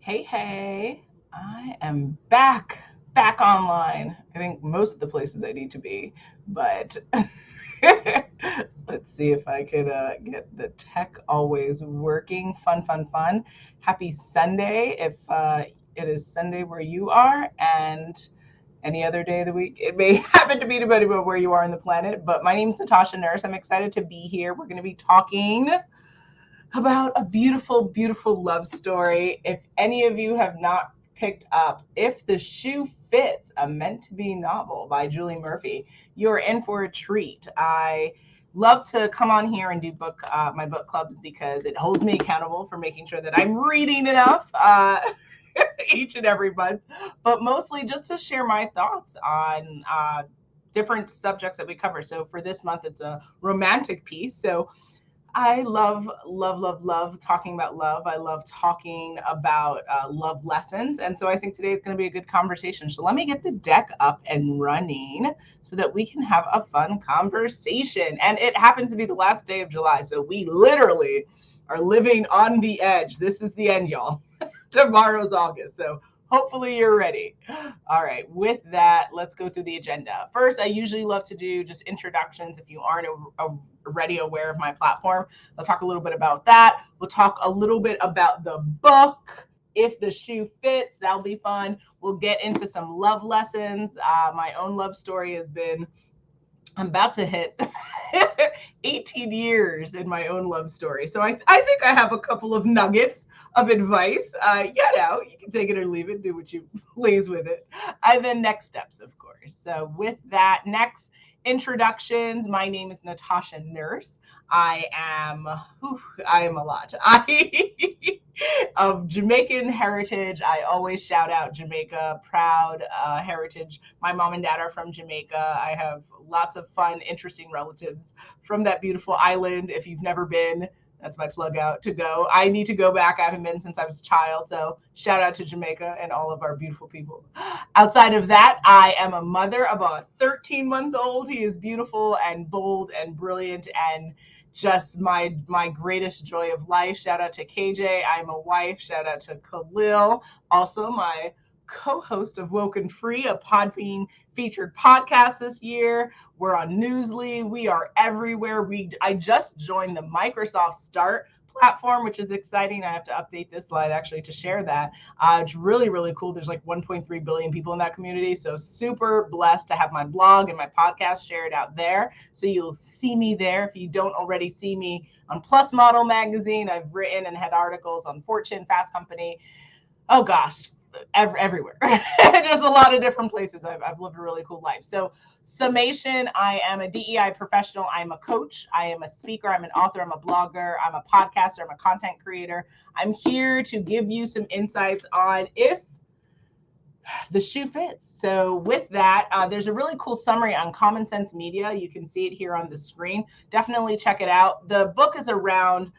Hey, I am back online. I think most of the places I need to be, but let's see if I could get the tech always working. Fun. Happy Sunday if it is Sunday where you are, and any other day of the week. It may happen to be depending on where you are on the planet, but my name is Natasha Nurse. I'm excited to be here. We're going to be talking about a beautiful love story. If any of you have not picked up If the Shoe Fits, a meant to be novel by Julie Murphy, you're in for a treat. I love to come on here and do my book clubs because it holds me accountable for making sure that I'm reading enough each and every month, but mostly just to share my thoughts on different subjects that we cover. So for this month, it's a romantic piece. So I love talking about love. I love talking about love lessons. And so I think today is going to be a good conversation. So let me get the deck up and running so that we can have a fun conversation. And it happens to be the last day of July. So we literally are living on the edge. This is the end, y'all. Tomorrow's August. So hopefully you're ready. All right, with that, let's go through the agenda. First, I usually love to do just introductions. If you aren't already aware of my platform, I'll talk a little bit about that. We'll talk a little bit about the book. If the Shoe Fits, that'll be fun. We'll get into some love lessons. My own love story has been, I'm about to hit 18 years in my own love story. So I think I have a couple of nuggets of advice. You can take it or leave it, do what you please with it. And then next steps, of course. So with that, next introductions. My name is Natasha Nurse. I am a lot. I of Jamaican heritage. I always shout out Jamaica, proud heritage. My mom and dad are from Jamaica. I have lots of fun, interesting relatives from that beautiful island. If you've never been, that's my plug out to go. I need to go back. I haven't been since I was a child. So shout out to Jamaica and all of our beautiful people. Outside of that, I am a mother of a 13-month-old. He is beautiful and bold and brilliant and just my greatest joy of life. Shout out to KJ. I'm a wife. Shout out to Khalil. Also my co-host of Woken Free, a Podbean featured podcast this year. We're on Newsly. We are everywhere. I just joined the Microsoft Start platform, which is exciting. I have to update this slide actually to share that. It's really cool. There's like 1.3 billion people in that community. So super blessed to have my blog and my podcast shared out there. So you'll see me there. If you don't already see me on Plus Model Magazine, I've written and had articles on Fortune, Fast Company. Oh gosh, everywhere. Just a lot of different places. I've lived a really cool life. So summation, I am a DEI professional. I'm a coach. I am a speaker. I'm an author. I'm a blogger. I'm a podcaster. I'm a content creator. I'm here to give you some insights on if the shoe fits. So with that, there's a really cool summary on Common Sense Media. You can see it here on the screen. Definitely check it out. The book is around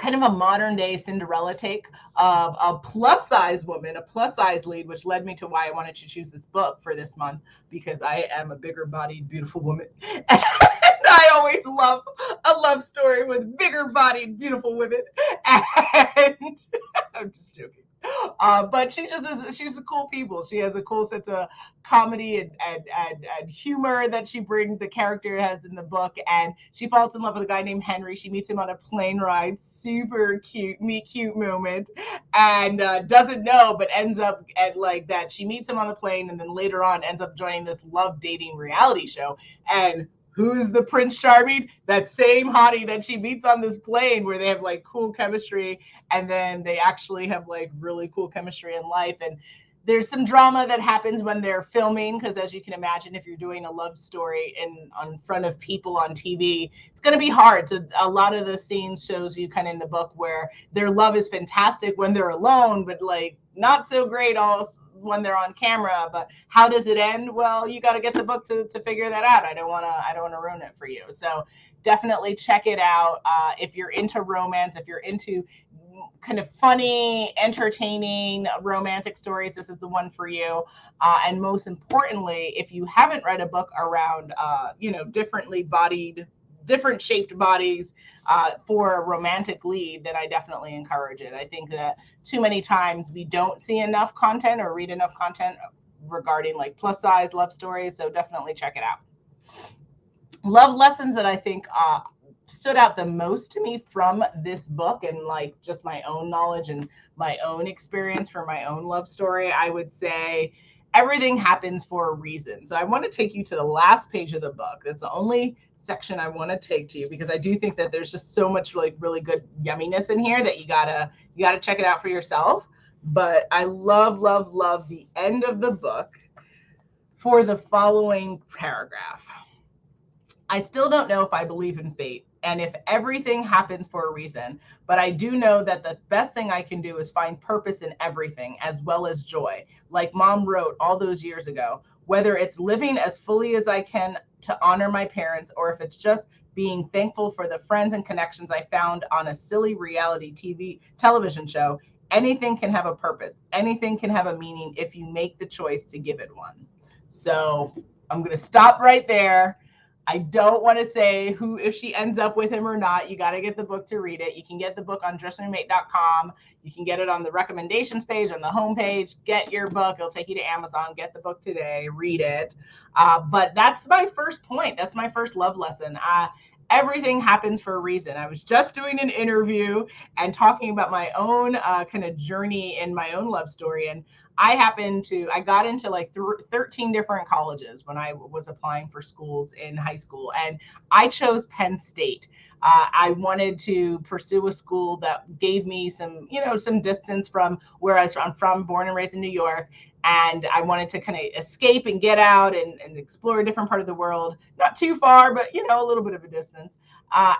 kind of a modern day Cinderella take of a plus size woman, a plus size lead, which led me to why I wanted to choose this book for this month, because I am a bigger bodied, beautiful woman. And I always love a love story with bigger bodied, beautiful women. And I'm just joking. But she's a cool people. She has a cool sense of comedy and humor that she brings, the character has in the book. And she falls in love with a guy named Henry. She meets him on a plane ride. Super cute, meet cute moment. And doesn't know, but ends up at like that. She meets him on the plane and then later on ends up joining this love dating reality show. And who's the Prince Charming? That same hottie that she meets on this plane where they have like cool chemistry, and then they actually have like really cool chemistry in life. And there's some drama that happens when they're filming, because as you can imagine, if you're doing a love story on front of people on TV, it's going to be hard. So a lot of the scenes shows you kind of in the book where their love is fantastic when they're alone, but like not so great all when they're on camera. But how does it end? Well, you got to get the book to figure that out. I don't want to ruin it for you. So definitely check it out. If you're into romance, if you're into kind of funny, entertaining, romantic stories, this is the one for you. And most importantly, if you haven't read a book around, differently bodied different shaped bodies for a romantic lead, then I definitely encourage it. I think that too many times we don't see enough content or read enough content regarding like plus size love stories. So definitely check it out. Love lessons that I think stood out the most to me from this book, and like just my own knowledge and my own experience for my own love story, I would say everything happens for a reason. So I want to take you to the last page of the book. That's the only section I want to take to you, because I do think that there's just so much like really good yumminess in here that you gotta check it out for yourself. But I love the end of the book for the following paragraph. I still don't know if I believe in fate and if everything happens for a reason, but I do know that the best thing I can do is find purpose in everything as well as joy. Like Mom wrote all those years ago, whether it's living as fully as I can to honor my parents, or if it's just being thankful for the friends and connections I found on a silly reality television show, anything can have a purpose. Anything can have a meaning if you make the choice to give it one. So I'm going to stop right there. I don't want to say who, if she ends up with him or not. You got to get the book to read it. You can get the book on dressingmate.com. You can get it on the recommendations page on the homepage. Get your book. It'll take you to Amazon. Get the book today. Read it. But that's my first point. That's my first love lesson. Everything happens for a reason. I was just doing an interview and talking about my own kind of journey in my own love story. And I got into like 13 different colleges when I was applying for schools in high school. And I chose Penn State. I wanted to pursue a school that gave me some, some distance from where I'm from, born and raised in New York. And I wanted to kind of escape and get out and explore a different part of the world. Not too far, but, a little bit of a distance.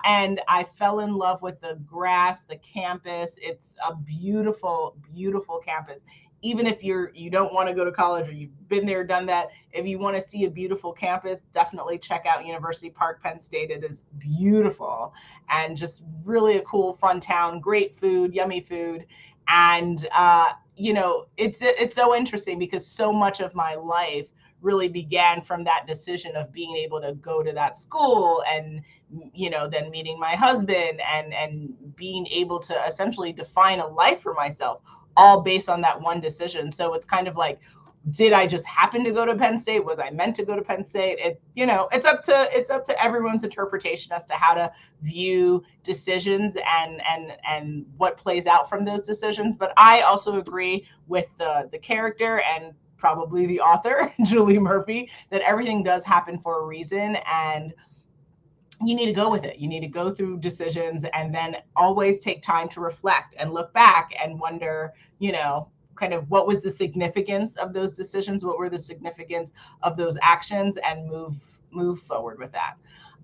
And I fell in love with the grass, the campus. It's a beautiful, beautiful campus. Even if you don't want to go to college or you've been there, done that, if you want to see a beautiful campus, definitely check out University Park, Penn State. It is beautiful and just really a cool, fun town, great food, yummy food. And, it's so interesting because so much of my life really began from that decision of being able to go to that school and, then meeting my husband and being able to essentially define a life for myself, all based on that one decision. So it's kind of like, did I just happen to go to Penn State? Was I meant to go to Penn State? It's up to everyone's interpretation as to how to view decisions and what plays out from those decisions. But I also agree with the character and probably the author, Julie Murphy, that everything does happen for a reason, and you need to go with it. You need to go through decisions and then always take time to reflect and look back and wonder, kind of what was the significance of those decisions? What were the significance of those actions, and move forward with that.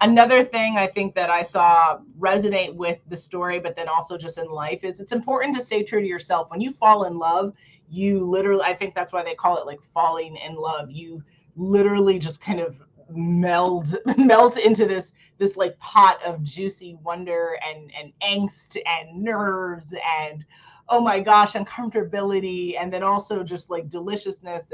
Another thing I think that I saw resonate with the story, but then also just in life, is it's important to stay true to yourself. When you fall in love, you literally, I think that's why they call it like falling in love. You literally just kind of melt into this like pot of juicy wonder and angst and nerves and, oh my gosh, uncomfortability, and then also just like deliciousness,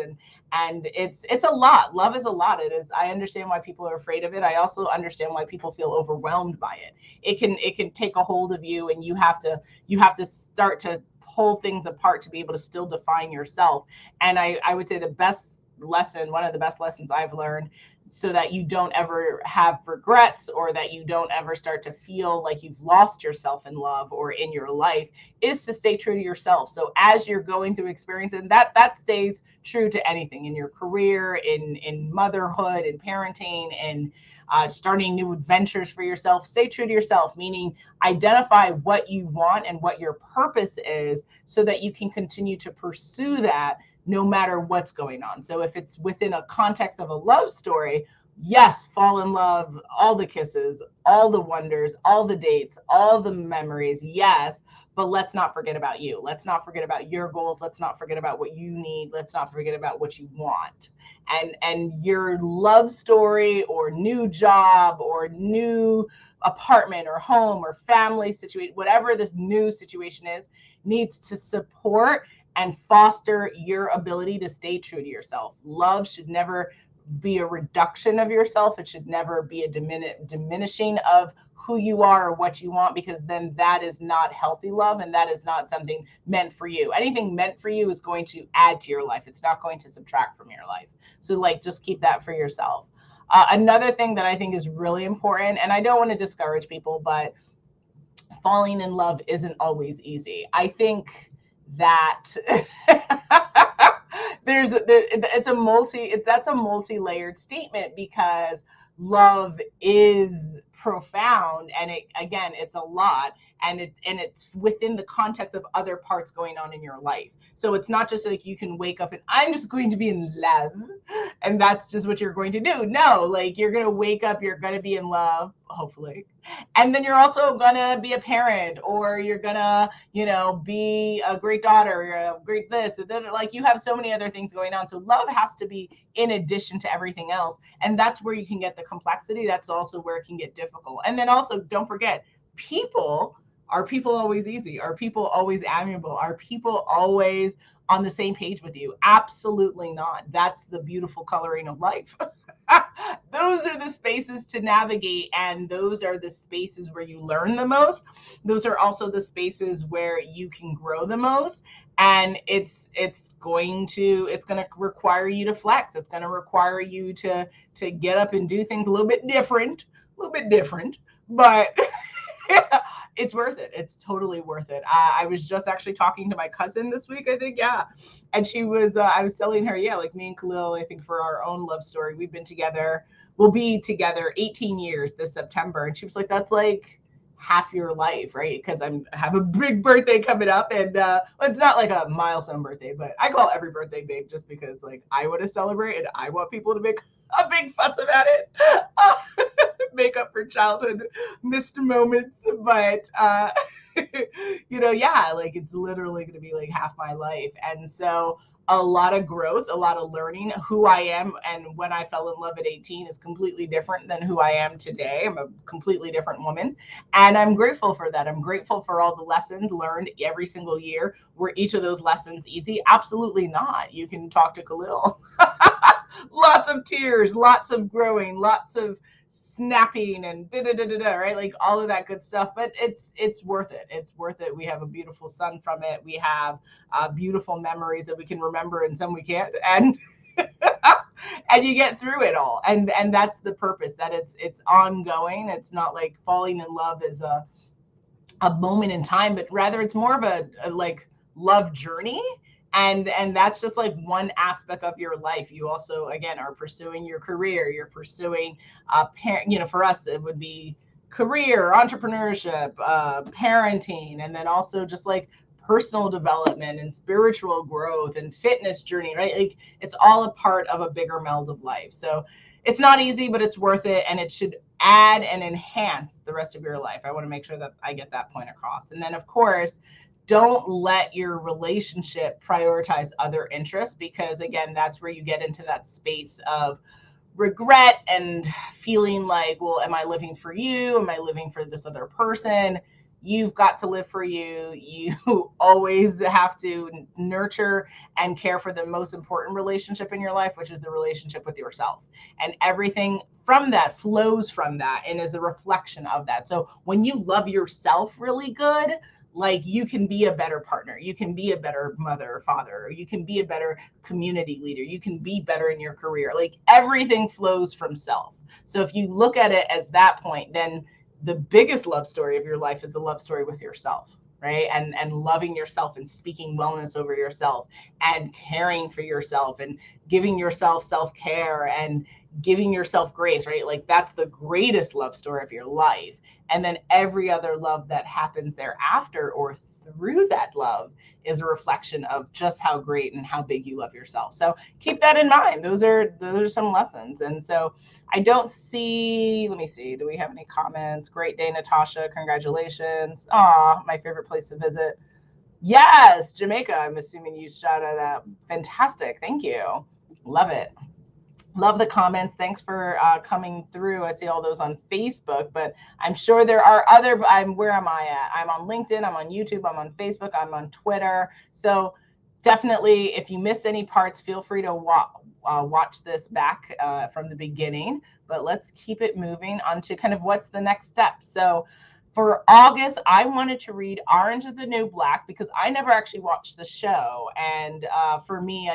and it's a lot. Love is a lot. It is. I understand why people are afraid of it. I also understand why people feel overwhelmed by it. It can take a hold of you, and you have to start to pull things apart to be able to still define yourself. And I would say one of the best lessons I've learned, so that you don't ever have regrets or that you don't ever start to feel like you've lost yourself in love or in your life, is to stay true to yourself. So as you're going through experiences, and that stays true to anything in your career, in motherhood, in parenting, and starting new adventures for yourself. Stay true to yourself, meaning identify what you want and what your purpose is, so that you can continue to pursue that no matter what's going on. So if it's within a context of a love story, yes, fall in love, all the kisses, all the wonders, all the dates, all the memories, yes, but let's not forget about you. Let's not forget about your goals. Let's not forget about what you need. Let's not forget about what you want. And your love story or new job or new apartment or home or family situation, whatever this new situation is, needs to support and foster your ability to stay true to yourself. Love should never be a reduction of yourself. It should never be a diminishing of who you are or what you want, because then that is not healthy love, and that is not something meant for you. Anything meant for you is going to add to your life. It's not going to subtract from your life. So like, just keep that for yourself. Another thing that I think is really important, and I don't want to discourage people, but falling in love isn't always easy. I think that that's a multi-layered statement, because love is profound, and it's a lot, and it's within the context of other parts going on in your life. So it's not just like you can wake up and I'm just going to be in love, and that's just what you're going to do. No, like, you're going to wake up, you're going to be in love, hopefully, and then you're also gonna be a parent, or you're gonna, be a great daughter, you're a great this, and then, like, you have so many other things going on. So love has to be in addition to everything else, and that's where you can get the complexity. That's also where it can get difficult. And then also, don't forget, are people always easy? Are people always amiable? Are people always on the same page with you? Absolutely not. That's the beautiful coloring of life. Those are the spaces to navigate, and those are the spaces where you learn the most. Those are also the spaces where you can grow the most. And it's going to require you to flex. It's going to require you to get up and do things a little bit different, but it's worth it. It's totally worth it. I was just actually talking to my cousin this week, I think, yeah. And she was, I was telling her, yeah, like, me and Khalil, I think, for our own love story, we'll be together 18 years this September. And she was like, that's like half your life, right? Because I have a big birthday coming up, and it's not like a milestone birthday, but I call every birthday big, just because, like, I want to celebrate and I want people to make a big fuss about it. Make up for childhood missed moments, but yeah, like, it's literally going to be like half my life. And so a lot of growth, a lot of learning. Who I am and when I fell in love at 18 is completely different than who I am today. I'm a completely different woman, and I'm grateful for that. I'm grateful for all the lessons learned every single year. Were each of those lessons easy? Absolutely not. You can talk to Khalil. Lots of tears, lots of growing, lots of snapping, and right? Like, all of that good stuff. But it's worth it. It's worth it. We have a beautiful son from it. We have beautiful memories that we can remember, and some we can't. And and you get through it all. And that's the purpose. That it's ongoing. It's not like falling in love is a moment in time, but rather it's more of a like love journey. And that's just like one aspect of your life. You also, again, are pursuing your career. You're pursuing parent, for us it would be career, entrepreneurship, parenting, and then also just like personal development and spiritual growth and fitness journey, right? Like, it's all a part of a bigger meld of life. So it's not easy, but it's worth it, and it should add and enhance the rest of your life. I want to make sure that I get that point across. And then, of course, don't let your relationship prioritize other interests, because, again, that's where you get into that space of regret and feeling like, well, am I living for you? Am I living for this other person? You've got to live for you. You always have to nurture and care for the most important relationship in your life, which is the relationship with yourself. And everything from that flows from that and is a reflection of that. So when you love yourself really good, like, you can be a better partner, you can be a better mother or father, or you can be a better community leader, you can be better in your career. Like, everything flows from self. So if you look at it as that point, then the biggest love story of your life is the love story with yourself, right? And loving yourself and speaking wellness over yourself and caring for yourself and giving yourself self-care and giving yourself grace, right? Like, that's the greatest love story of your life. And then every other love that happens thereafter or through that love is a reflection of just how great and how big you love yourself. So keep that in mind. Those are some lessons. And so I don't see, let me see, do we have any comments? Great day, Natasha. Congratulations. Aw, my favorite place to visit. Yes, Jamaica. I'm assuming you shouted out. Fantastic. Thank you. Love it. Love the comments. Thanks for coming through. I see all those on Facebook, but I'm sure there are other, where am I at? I'm on LinkedIn, I'm on YouTube, I'm on Facebook, I'm on Twitter. So definitely, if you miss any parts, feel free to watch this back from the beginning. But let's keep it moving on to kind of what's the next step. So for August, I wanted to read Orange is the New Black because I never actually watched the show. And for me,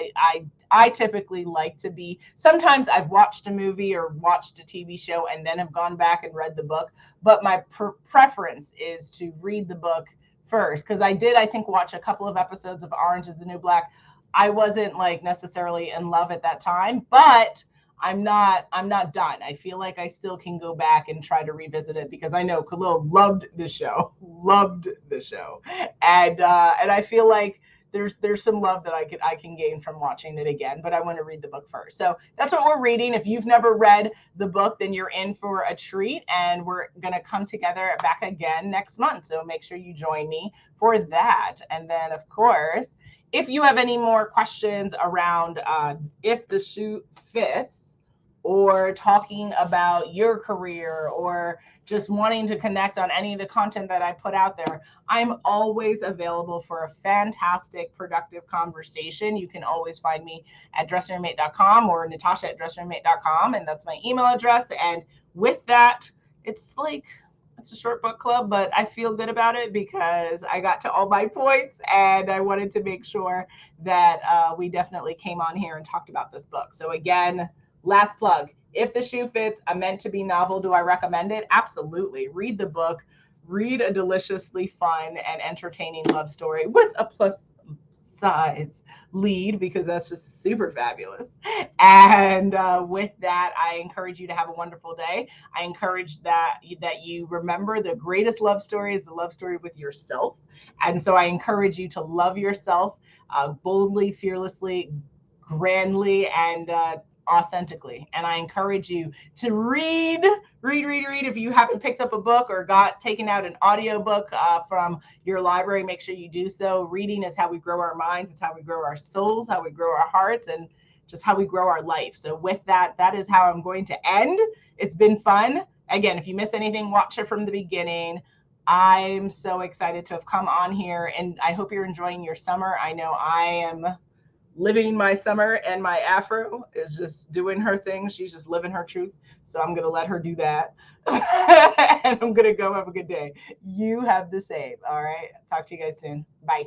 I typically like to be, sometimes I've watched a movie or watched a TV show and then have gone back and read the book. But my preference is to read the book first because I think, watch a couple of episodes of Orange is the New Black. I wasn't like necessarily in love at that time, but I'm not done. I feel like I still can go back and try to revisit it because I know Khalil loved the show, loved the show, and I feel like there's some love that I can gain from watching it again, but I want to read the book first. So that's what we're reading. If you've never read the book, then you're in for a treat, and we're gonna come together back again next month. So make sure you join me for that. And then, of course, if you have any more questions around if the shoe fits, or talking about your career, or just wanting to connect on any of the content that I put out there, I'm always available for a fantastic, productive conversation. You can always find me at dressingroommate.com or Natasha at dressingroommate.com, and that's my email address. And with that, it's a short book club, but I feel good about it because I got to all my points, and I wanted to make sure that we definitely came on here and talked about this book. So again, last plug, If the Shoe Fits, a meant to be novel. Do I recommend it? Absolutely. Read the book. Read a deliciously fun and entertaining love story with a plus size lead, because that's just super fabulous. And with that, I encourage you to have a wonderful day. I encourage that you remember the greatest love story is the love story with yourself. And so I encourage you to love yourself boldly, fearlessly, grandly, and authentically. And I encourage you to read. If you haven't picked up a book or got taken out an audiobook from your library, make sure you do so. Reading is how we grow our minds. It's how we grow our souls, how we grow our hearts, and just how we grow our life. So with that, that is how I'm going to end. It's been fun. Again, if you missed anything, watch it from the beginning. I'm so excited to have come on here, and I hope you're enjoying your summer. I know I am living my summer, and my afro is just doing her thing. She's just living her truth. So I'm going to let her do that. And I'm going to go have a good day. You have the same. All right. Talk to you guys soon. Bye.